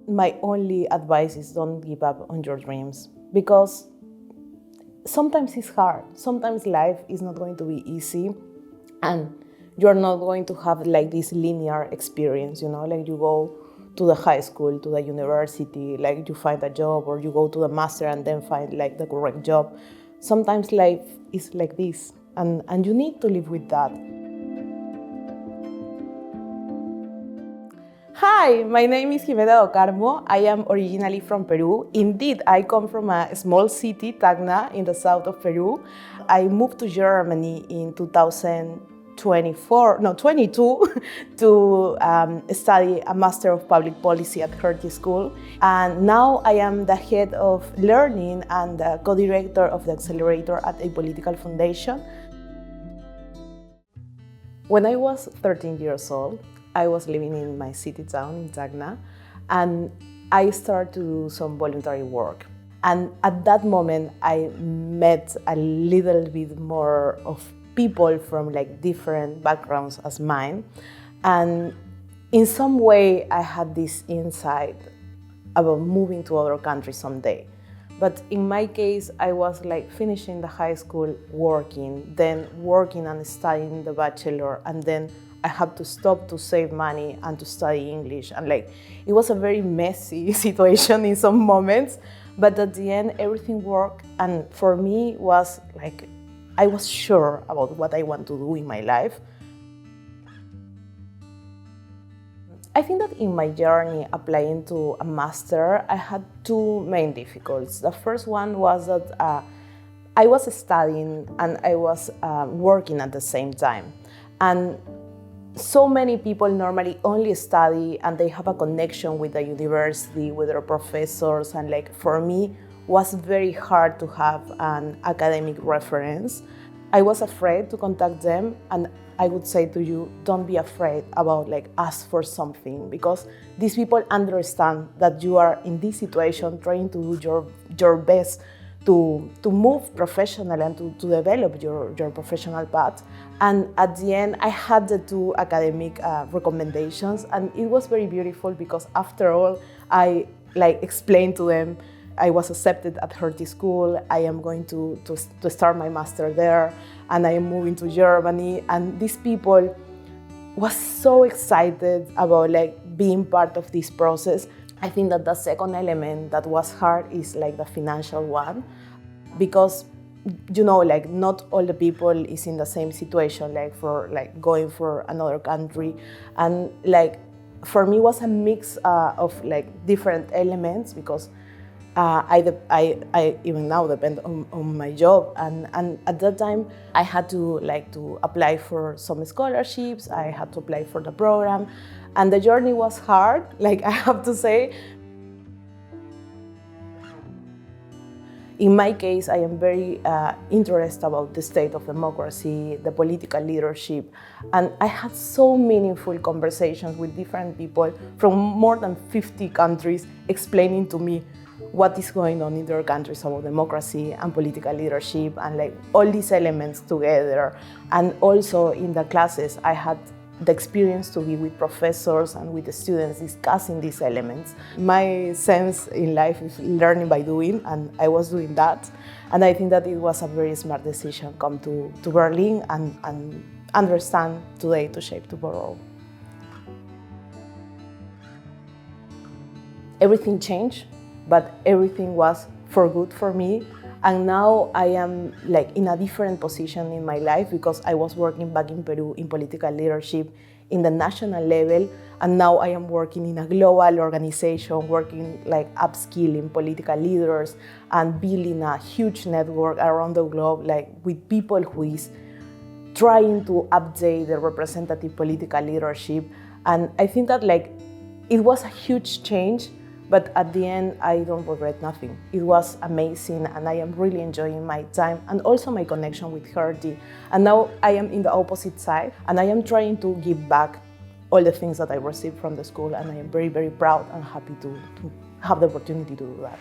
my only advice is don't give up on your dreams, because sometimes it's hard. Sometimes life is not going to be easy, and you're not going to have like this linear experience, like you go to the high school, to the university, like you find a job, or you go to the master and then find like the correct job. Sometimes life is like this, and you need to live with that. Hi, my name is Jimena do Carmo. I am originally from Peru. Indeed, I come from a small city, Tacna, in the south of Peru. I moved to Germany in 22 to study a Master of Public Policy at Hertie School. And now I am the head of learning and the co-director of the accelerator at A Political Foundation. When I was 13 years old, I was living in my city town in Tacna, and I started to do some voluntary work. And at that moment, I met a little bit more of people from like different backgrounds as mine. And in some way, I had this insight about moving to other countries someday. But in my case, I was like finishing the high school, then working and studying the bachelor, and then I had to stop to save money and to study English. And like, it was a very messy situation in some moments, but at the end, everything worked. And for me, was like, I was sure about what I want to do in my life. I think that in my journey applying to a master, I had two main difficulties. The first one was that I was studying and I was working at the same time. And so many people normally only study and they have a connection with the university, with their professors, and like for me, was very hard to have an academic reference. I was afraid to contact them, and I would say to you, don't be afraid about like ask for something, because these people understand that you are in this situation trying to do your best to move professionally and to develop your professional path. And at the end, I had the two academic recommendations, and it was very beautiful because after all, I like explained to them I was accepted at Hertie School, I am going to start my master there, and I am moving to Germany. And these people was so excited about like being part of this process. I think that the second element that was hard is like the financial one, because like not all the people is in the same situation, like for like going for another country. And like for me was a mix of like different elements, because I even now depend on my job, and at that time I had to apply for some scholarships, I had to apply for the program, and the journey was hard, like I have to say. In my case, I am very interested about the state of democracy, the political leadership, and I had so meaningful conversations with different people from more than 50 countries explaining to me what is going on in their countries about democracy and political leadership, and like all these elements together. And also in the classes, I had the experience to be with professors and with the students discussing these elements. My sense in life is learning by doing, and I was doing that. And I think that it was a very smart decision come to Berlin and understand today to shape tomorrow. Everything changed, but everything was for good for me. And now I am like in a different position in my life, because I was working back in Peru in political leadership in the national level, and now I am working in a global organization, working like upskilling political leaders and building a huge network around the globe, like with people who is trying to update the representative political leadership. And I think that like it was a huge change, but at the end, I don't regret nothing. It was amazing, and I am really enjoying my time and also my connection with Hertie. And now I am in the opposite side, and I am trying to give back all the things that I received from the school, and I am very, very proud and happy to have the opportunity to do that.